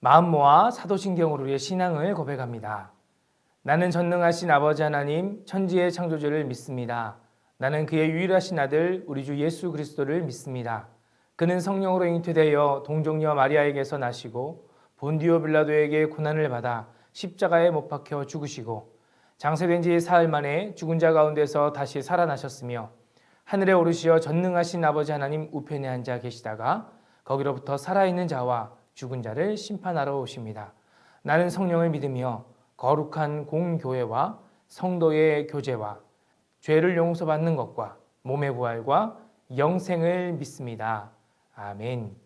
마음 모아 사도신경으로 우리의 신앙을 고백합니다. 나는 전능하신 아버지 하나님 천지의 창조주를 믿습니다. 나는 그의 유일하신 아들 우리 주 예수 그리스도를 믿습니다. 그는 성령으로 잉태되어 동정녀 마리아에게서 나시고 본디오 빌라도에게 고난을 받아 십자가에 못 박혀 죽으시고 장세된 지 사흘 만에 죽은 자 가운데서 다시 살아나셨으며 하늘에 오르시어 전능하신 아버지 하나님 우편에 앉아 계시다가 거기로부터 살아있는 자와 죽은 자를 심판하러 오십니다. 나는 성령을 믿으며 거룩한 공교회와 성도의 교제와 죄를 용서받는 것과 몸의 부활과 영생을 믿습니다. 아멘.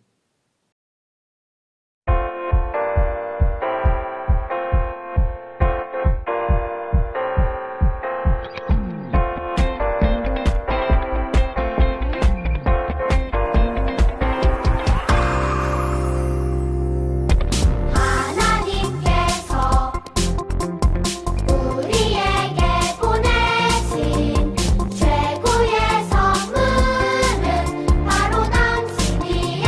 최고의 선물은 바로 당신이에요.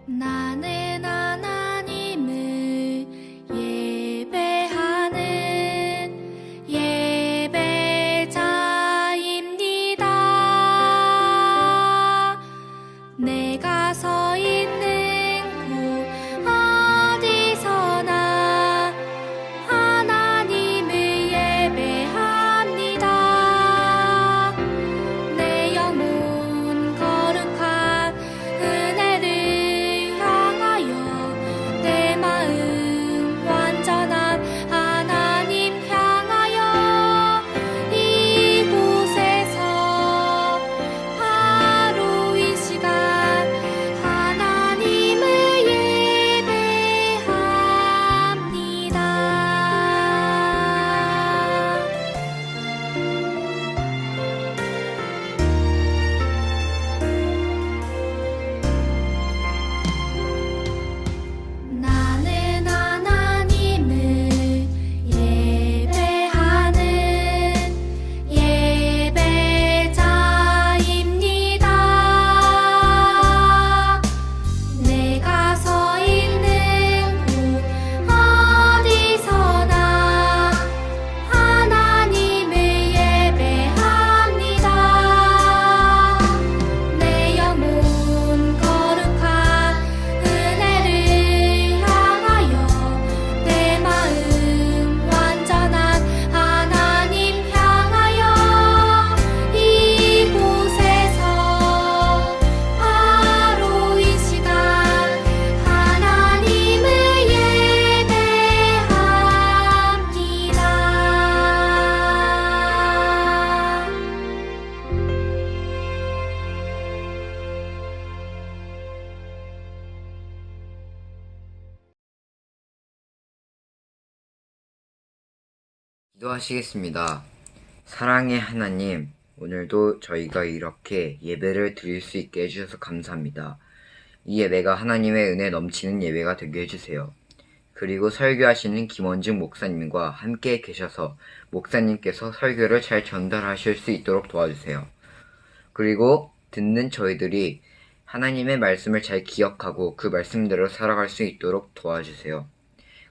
나는 하나님을 예배하는 예배자입니다. 내가 서 있는 곳 어디서나 하나님을 예배합니다. 내 영혼 거룩한 은혜를 향하여 내 마음 완전한 하나님 향하여 이곳에서 바로 이 시간 하나님을 예배합니다. 나는 하나님을 예배하는 예배자입니다. 내가 서 있는 곳 어디서나 하나님을 예배합니다. 내 영혼 거룩한 은혜를 향하여 내 마음 완전한 하나님 향하여 이곳에서 바로 이 시간 하나님을 예배합니다. 기도하시겠습니다. 사랑의 하나님, 오늘도 저희가 이렇게 예배를 드릴 수 있게 해주셔서 감사합니다. 이 예배가 하나님의 은혜 넘치는 예배가 되게 해주세요. 그리고 설교하시는 김원중 목사님과 함께 계셔서 목사님께서 설교를 잘 전달하실 수 있도록 도와주세요. 그리고 듣는 저희들이 하나님의 말씀을 잘 기억하고 그 말씀대로 살아갈 수 있도록 도와주세요.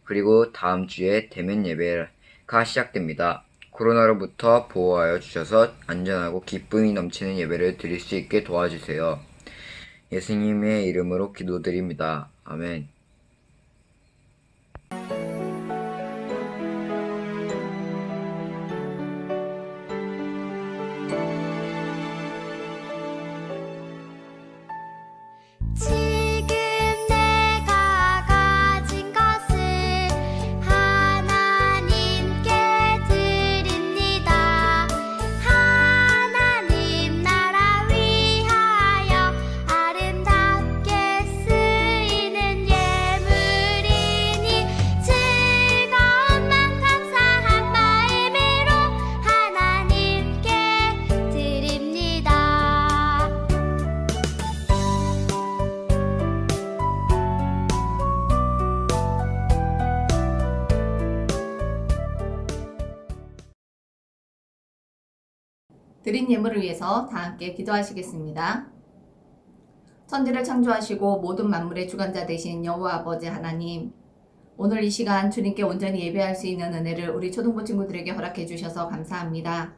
그리고 다음 주에 대면 예배가 시작됩니다. 코로나로부터 보호하여 주셔서 안전하고 기쁨이 넘치는 예배를 드릴 수 있게 도와주세요. 예수님의 이름으로 기도드립니다. 아멘. 지금 내가 가진 것을 하나님께 드립니다. 하나님 나라 위하여 아름답게 쓰이는 예물이니 즐거움만 감사한 마음으로 하나님께 드립니다. 드린 예물을 위해서 다 함께 기도하시겠습니다. 천지를 창조하시고 모든 만물의 주관자 되신 여호와 아버지 하나님, 오늘 이 시간 주님께 온전히 예배할 수 있는 은혜를 우리 초등부 친구들에게 허락해 주셔서 감사합니다.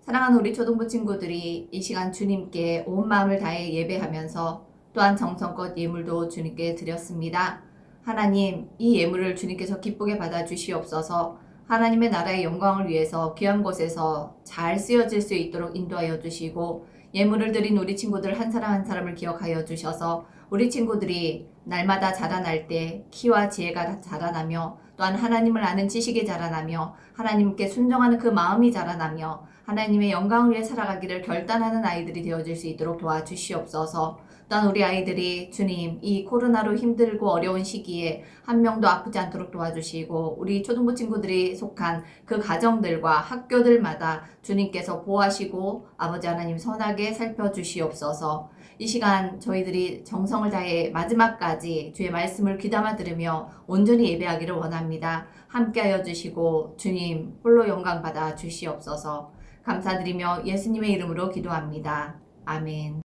사랑하는 우리 초등부 친구들이 이 시간 주님께 온 마음을 다해 예배하면서 또한 정성껏 예물도 주님께 드렸습니다. 하나님, 이 예물을 주님께서 기쁘게 받아 주시옵소서. 하나님의 나라의 영광을 위해서 귀한 곳에서 잘 쓰여질 수 있도록 인도하여 주시고, 예물을 드린 우리 친구들 한 사람 한 사람을 기억하여 주셔서 우리 친구들이 날마다 자라날 때 키와 지혜가 자라나며 또한 하나님을 아는 지식이 자라나며 하나님께 순종하는 그 마음이 자라나며 하나님의 영광을 위해 살아가기를 결단하는 아이들이 되어질 수 있도록 도와주시옵소서. 또한 우리 아이들이 주님, 이 코로나로 힘들고 어려운 시기에 한 명도 아프지 않도록 도와주시고, 우리 초등부 친구들이 속한 그 가정들과 학교들마다 주님께서 보호하시고 아버지 하나님 선하게 살펴주시옵소서. 이 시간 저희들이 정성을 다해 마지막까지 주의 말씀을 귀담아 들으며 온전히 예배하기를 원합니다. 함께하여 주시고 주님 홀로 영광 받아 주시옵소서. 감사드리며 예수님의 이름으로 기도합니다. 아멘.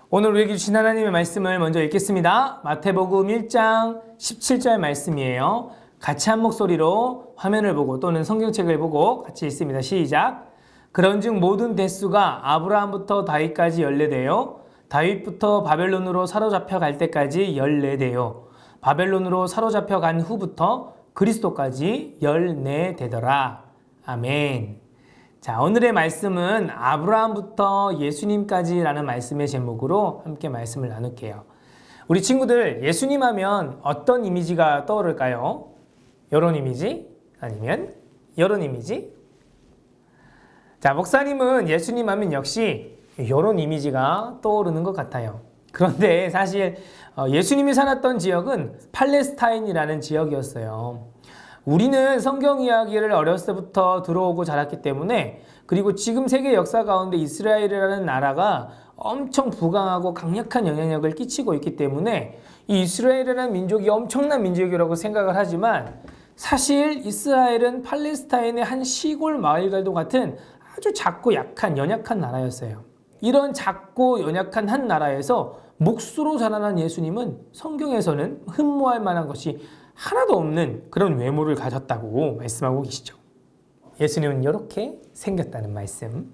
오늘 우리에게 주신 하나님의 말씀을 먼저 읽겠습니다. 마태복음 1장 17절 말씀이에요. 같이 한 목소리로 화면을 보고 또는 성경책을 보고 같이 읽습니다. 시작. 그런즉 모든 대수가 아브라함부터 다윗까지 14대요 다윗부터 바벨론으로 사로잡혀 갈 때까지 14대요 바벨론으로 사로잡혀 간 후부터 그리스도까지 14대더라. 아멘. 자, 오늘의 말씀은 아브라함부터 예수님까지라는 말씀의 제목으로 함께 말씀을 나눌게요. 우리 친구들, 예수님 하면 어떤 이미지가 떠오를까요? 이런 이미지? 아니면 이런 이미지? 자, 목사님은 예수님 하면 역시 이런 이미지가 떠오르는 것 같아요. 그런데 사실 예수님이 살았던 지역은 팔레스타인이라는 지역이었어요. 우리는 성경 이야기를 어렸을 때부터 들어오고 자랐기 때문에, 그리고 지금 세계 역사 가운데 이스라엘이라는 나라가 엄청 부강하고 강력한 영향력을 끼치고 있기 때문에 이 이스라엘이라는 민족이 엄청난 민족이라고 생각을 하지만, 사실 이스라엘은 팔레스타인의 한 시골 마을과도 같은 아주 작고 약한 연약한 나라였어요. 이런 작고 연약한 한 나라에서 몫으로 자라난 예수님은 성경에서는 흠모할 만한 것이 하나도 없는 그런 외모를 가졌다고 말씀하고 계시죠. 예수님은 이렇게 생겼다는 말씀.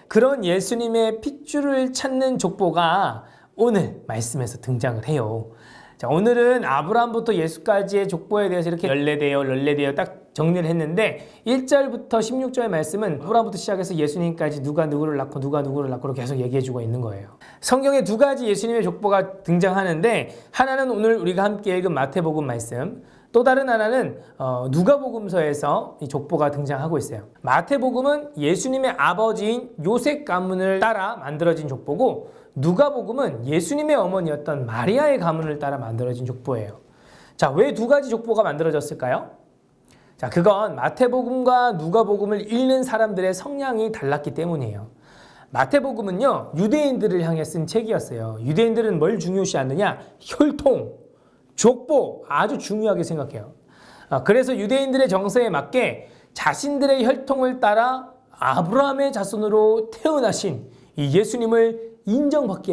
그런 예수님의 핏줄을 찾는 족보가 오늘 말씀에서 등장을 해요. 자, 오늘은 아브라함부터 예수까지의 족보에 대해서 이렇게 14대요 딱 정리를 했는데, 1절부터 16절 말씀은 아브라함부터 시작해서 예수님까지 누가 누구를 낳고 누가 누구를 낳고 계속 얘기해주고 있는 거예요. 성경에 두 가지 예수님의 족보가 등장하는데, 하나는 오늘 우리가 함께 읽은 마태복음 말씀, 또 다른 하나는 누가복음서에서 이 족보가 등장하고 있어요. 마태복음은 예수님의 아버지인 요셉 가문을 따라 만들어진 족보고, 누가복음은 예수님의 어머니였던 마리아의 가문을 따라 만들어진 족보예요. 자, 왜 두 가지 족보가 만들어졌을까요? 자, 그건 마태복음과 누가복음을 읽는 사람들의 성향이 달랐기 때문이에요. 마태복음은요, 유대인들을 향해 쓴 책이었어요. 유대인들은 뭘 중요시하느냐? 혈통, 족보 아주 중요하게 생각해요. 그래서 유대인들의 정서에 맞게 자신들의 혈통을 따라 아브라함의 자손으로 태어나신 이 예수님을 인정받고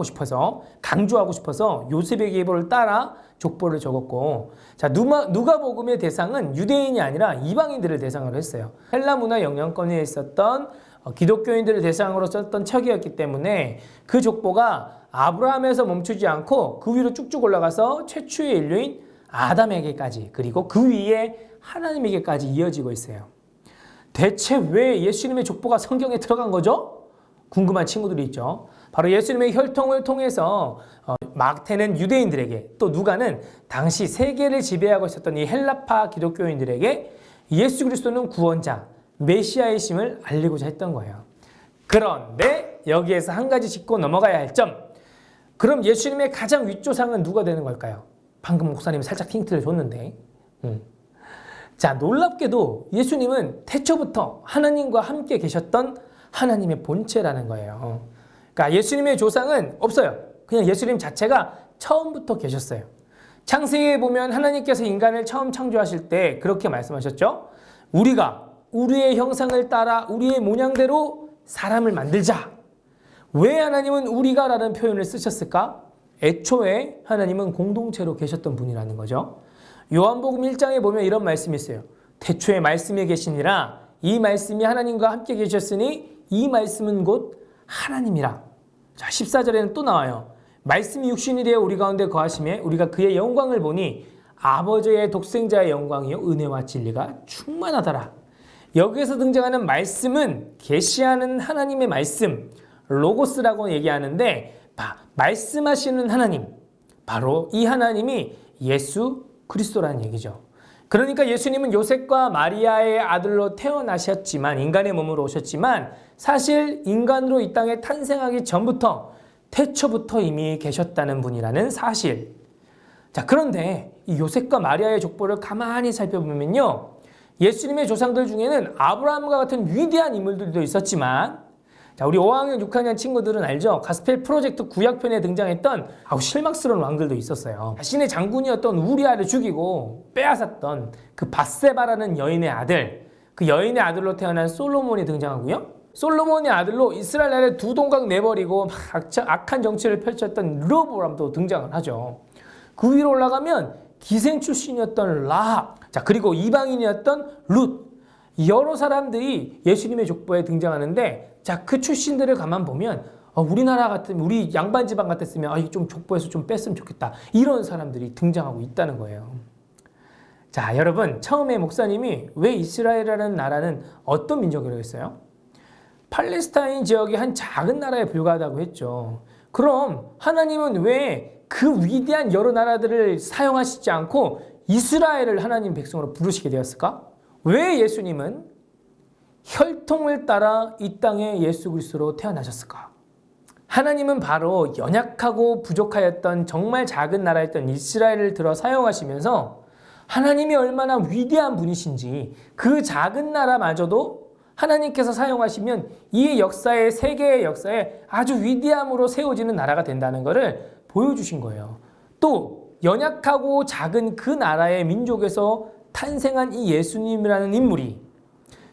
싶어서, 강조하고 싶어서 요셉의 계보를 따라 족보를 적었고, 자, 누가복음의 대상은 유대인이 아니라 이방인들을 대상으로 했어요. 헬라 문화 영향권에 있었던 기독교인들을 대상으로 썼던 책이었기 때문에 그 족보가 아브라함에서 멈추지 않고 그 위로 쭉쭉 올라가서 최초의 인류인 아담에게까지, 그리고 그 위에 하나님에게까지 이어지고 있어요. 대체 왜 예수님의 족보가 성경에 들어간 거죠? 궁금한 친구들이 있죠. 바로 예수님의 혈통을 통해서 마태는 유대인들에게, 또 누가는 당시 세계를 지배하고 있었던 이 헬라파 기독교인들에게 예수 그리스도는 구원자, 메시아이심을 알리고자 했던 거예요. 그런데 여기에서 한 가지 짚고 넘어가야 할 점, 그럼 예수님의 가장 윗조상은 누가 되는 걸까요? 방금 목사님이 살짝 힌트를 줬는데, 자, 놀랍게도 예수님은 태초부터 하나님과 함께 계셨던 하나님의 본체라는 거예요. 그러니까 예수님의 조상은 없어요. 그냥 예수님 자체가 처음부터 계셨어요. 창세기에 보면 하나님께서 인간을 처음 창조하실 때 그렇게 말씀하셨죠. 우리가 우리의 형상을 따라 우리의 모양대로 사람을 만들자. 왜 하나님은 우리가 라는 표현을 쓰셨을까? 애초에 하나님은 공동체로 계셨던 분이라는 거죠. 요한복음 1장에 보면 이런 말씀이 있어요. 태초에 말씀이 계시니라. 이 말씀이 하나님과 함께 계셨으니 이 말씀은 곧 하나님이라. 자, 14절에는 또 나와요. 말씀이 육신이 되어 우리 가운데 거하심에 우리가 그의 영광을 보니 아버지의 독생자의 영광이요 은혜와 진리가 충만하더라. 여기에서 등장하는 말씀은 계시하는 하나님의 말씀, 로고스라고 얘기하는데, 말씀하시는 하나님, 바로 이 하나님이 예수 그리스도라는 얘기죠. 그러니까 예수님은 요셉과 마리아의 아들로 태어나셨지만, 인간의 몸으로 오셨지만, 사실 인간으로 이 땅에 탄생하기 전부터, 태초부터 이미 계셨다는 분이라는 사실. 자, 그런데 이 요셉과 마리아의 족보를 가만히 살펴보면요, 예수님의 조상들 중에는 아브라함과 같은 위대한 인물들도 있었지만, 자, 우리 5학년, 6학년 친구들은 알죠? 가스펠 프로젝트 구약편에 등장했던 실망스러운 왕들도 있었어요. 자신의 장군이었던 우리아를 죽이고 빼앗았던 그 밧세바라는 여인의 아들, 그 여인의 아들로 태어난 솔로몬이 등장하고요. 솔로몬의 아들로 이스라엘 나라에 두 동강 내버리고 막 악한 정치를 펼쳤던 르호보암도 등장을 하죠. 그 위로 올라가면 기생 출신이었던 라합, 자 그리고 이방인이었던 룻, 여러 사람들이 예수님의 족보에 등장하는데, 자 그 출신들을 가만 보면 우리나라 같은 우리 양반 집안 같았으면 이거 좀 족보에서 좀 뺐으면 좋겠다, 이런 사람들이 등장하고 있다는 거예요. 자 여러분, 처음에 목사님이 왜 이스라엘이라는 나라는 어떤 민족이라고 했어요? 팔레스타인 지역의 한 작은 나라에 불과하다고 했죠. 그럼 하나님은 왜 그 위대한 여러 나라들을 사용하시지 않고 이스라엘을 하나님 백성으로 부르시게 되었을까? 왜 예수님은 혈통을 따라 이 땅에 예수 그리스도로 태어나셨을까? 하나님은 바로 연약하고 부족하였던 정말 작은 나라였던 이스라엘을 들어 사용하시면서 하나님이 얼마나 위대한 분이신지, 그 작은 나라마저도 하나님께서 사용하시면 이 역사에, 세계의 역사에 아주 위대함으로 세워지는 나라가 된다는 것을 보여주신 거예요. 또 연약하고 작은 그 나라의 민족에서 탄생한 이 예수님이라는 인물이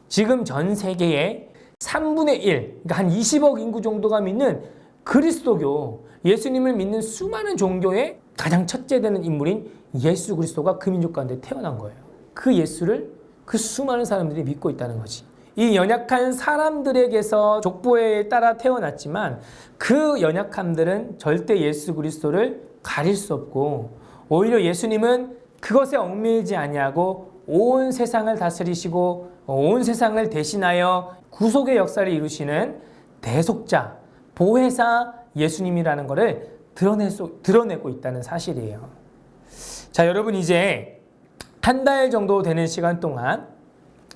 지금 전 세계의 3분의 1, 그러니까 한 20억 인구 정도가 믿는 그리스도교, 예수님을 믿는 수많은 종교의 가장 첫째 되는 인물인 예수 그리스도가 그 민족 가운데 태어난 거예요. 그 예수를 그 수많은 사람들이 믿고 있다는 거지. 이 연약한 사람들에게서 족보에 따라 태어났지만 그 연약함들은 절대 예수 그리스도를 가릴 수 없고, 오히려 예수님은 그것에 얽매이지 아니하고 온 세상을 다스리시고 온 세상을 대신하여 구속의 역사를 이루시는 대속자, 보혜사 예수님이라는 것을 드러내고 있다는 사실이에요. 자, 여러분 이제 한 달 정도 되는 시간 동안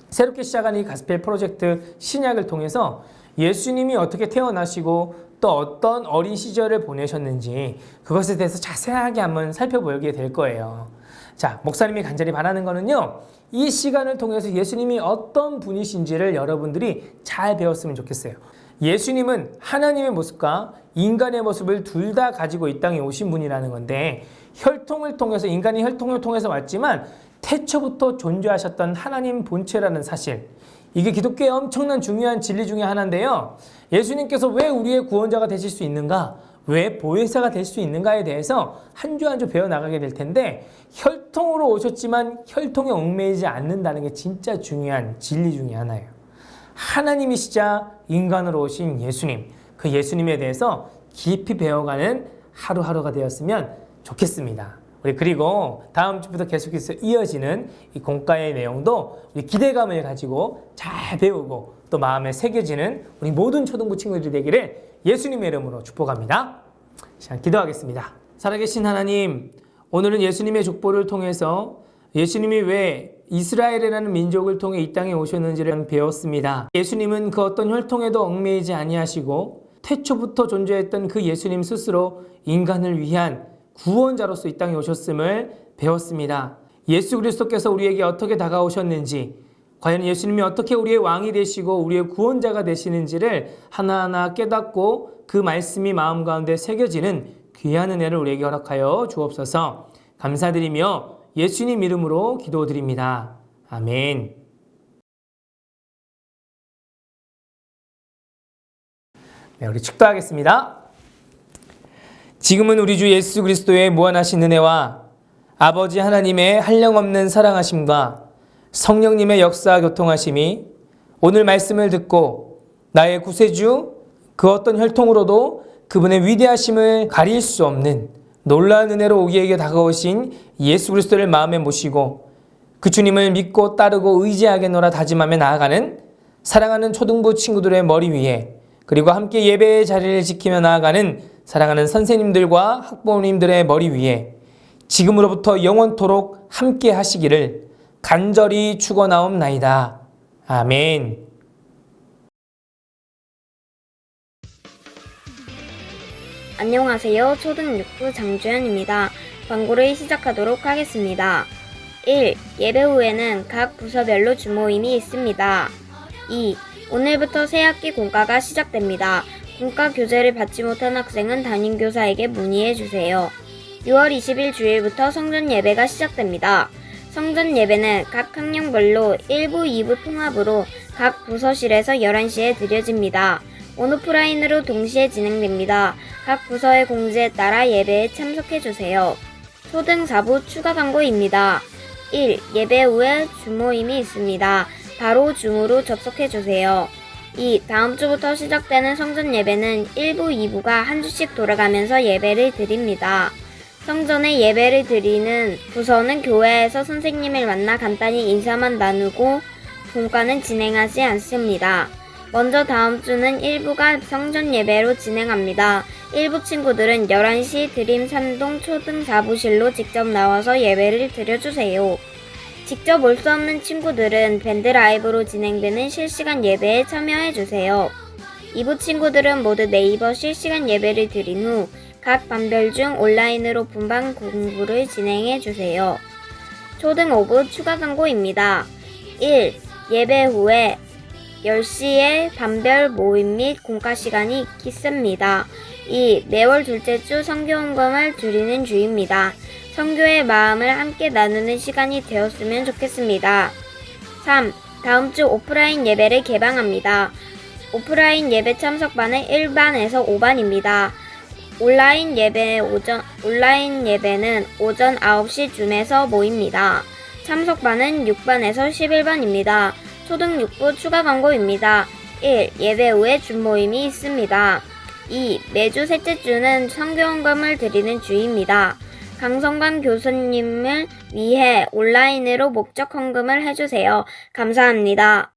새롭게 시작한 이 가스펠 프로젝트 신약을 통해서 예수님이 어떻게 태어나시고 또 어떤 어린 시절을 보내셨는지 그것에 대해서 자세하게 한번 살펴보게 될 거예요. 자, 목사님이 간절히 바라는 거는요, 이 시간을 통해서 예수님이 어떤 분이신지를 여러분들이 잘 배웠으면 좋겠어요. 예수님은 하나님의 모습과 인간의 모습을 둘 다 가지고 이 땅에 오신 분이라는 건데, 혈통을 통해서, 인간이 혈통을 통해서 왔지만 태초부터 존재하셨던 하나님 본체라는 사실, 이게 기독교의 엄청난 중요한 진리 중에 하나인데요. 예수님께서 왜 우리의 구원자가 되실 수 있는가, 왜 보혜사가 될 수 있는가에 대해서 한 주 한 주 배워나가게 될 텐데, 혈통으로 오셨지만 혈통에 얽매이지 않는다는 게 진짜 중요한 진리 중에 하나예요. 하나님이시자 인간으로 오신 예수님, 그 예수님에 대해서 깊이 배워가는 하루하루가 되었으면 좋겠습니다. 우리 그리고 다음 주부터 계속해서 이어지는 이 공과의 내용도 우리 기대감을 가지고 잘 배우고 또 마음에 새겨지는 우리 모든 초등부 친구들이 되기를 예수님의 이름으로 축복합니다. 자, 기도하겠습니다. 살아계신 하나님, 오늘은 예수님의 족보를 통해서 예수님이 왜 이스라엘이라는 민족을 통해 이 땅에 오셨는지를 배웠습니다. 예수님은 그 어떤 혈통에도 얽매이지 아니하시고 태초부터 존재했던 그 예수님 스스로 인간을 위한 구원자로서 이 땅에 오셨음을 배웠습니다. 예수 그리스도께서 우리에게 어떻게 다가오셨는지, 과연 예수님이 어떻게 우리의 왕이 되시고 우리의 구원자가 되시는지를 하나하나 깨닫고 그 말씀이 마음 가운데 새겨지는 귀한 은혜를 우리에게 허락하여 주옵소서. 감사드리며 예수님 이름으로 기도드립니다. 아멘. 네, 우리 축도하겠습니다. 지금은 우리 주 예수 그리스도의 무한하신 은혜와 아버지 하나님의 한량없는 사랑하심과 성령님의 역사 교통하심이 오늘 말씀을 듣고 나의 구세주 그 어떤 혈통으로도 그분의 위대하심을 가릴 수 없는 놀라운 은혜로 우리에게 다가오신 예수 그리스도를 마음에 모시고 그 주님을 믿고 따르고 의지하겠노라 다짐하며 나아가는 사랑하는 초등부 친구들의 머리 위에, 그리고 함께 예배의 자리를 지키며 나아가는 사랑하는 선생님들과 학부모님들의 머리 위에 지금으로부터 영원토록 함께 하시기를 간절히 축원하옵나이다. 아멘. 안녕하세요. 초등 6부 장주연입니다. 광고를 시작하도록 하겠습니다. 1. 예배 후에는 각 부서별로 주모임이 있습니다. 2. 오늘부터 새학기 공과가 시작됩니다. 공과 교재를 받지 못한 학생은 담임교사에게 문의해주세요. 6월 20일 주일부터 성전 예배가 시작됩니다. 성전 예배는 각 학년별로 1부, 2부 통합으로 각 부서실에서 11시에 드려집니다. 온오프라인으로 동시에 진행됩니다. 각 부서의 공지에 따라 예배에 참석해주세요. 초등 4부 추가 광고입니다. 1. 예배 후에 주모임이 있습니다. 바로 줌으로 접속해주세요. 2. 다음 주부터 시작되는 성전 예배는 1부, 2부가 한 주씩 돌아가면서 예배를 드립니다. 성전에 예배를 드리는 부서는 교회에서 선생님을 만나 간단히 인사만 나누고 본과는 진행하지 않습니다. 먼저 다음 주는 1부가 성전 예배로 진행합니다. 1부 친구들은 11시 드림 산동 초등 4부실로 직접 나와서 예배를 드려주세요. 직접 올 수 없는 친구들은 밴드 라이브로 진행되는 실시간 예배에 참여해주세요. 2부 친구들은 모두 네이버 실시간 예배를 드린 후 각 반별 중 온라인으로 분반 공부를 진행해주세요. 초등 5부 추가 광고입니다. 1. 예배 후에 10시에 반별 모임 및 공과 시간이 있습니다. 2. 매월 둘째 주 선교 헌금을 드리는 주입니다. 선교의 마음을 함께 나누는 시간이 되었으면 좋겠습니다. 3. 다음 주 오프라인 예배를 개방합니다. 오프라인 예배 참석반은 1반에서 5반입니다. 온라인 예배는 오전 9시 줌에서 모입니다. 참석반은 6반에서 11반입니다. 초등 6부 추가 광고입니다. 1. 예배 후에 줌 모임이 있습니다. 2. 매주 셋째 주는 선교 헌금을 드리는 주입니다. 강성관 교수님을 위해 온라인으로 목적 헌금을 해주세요. 감사합니다.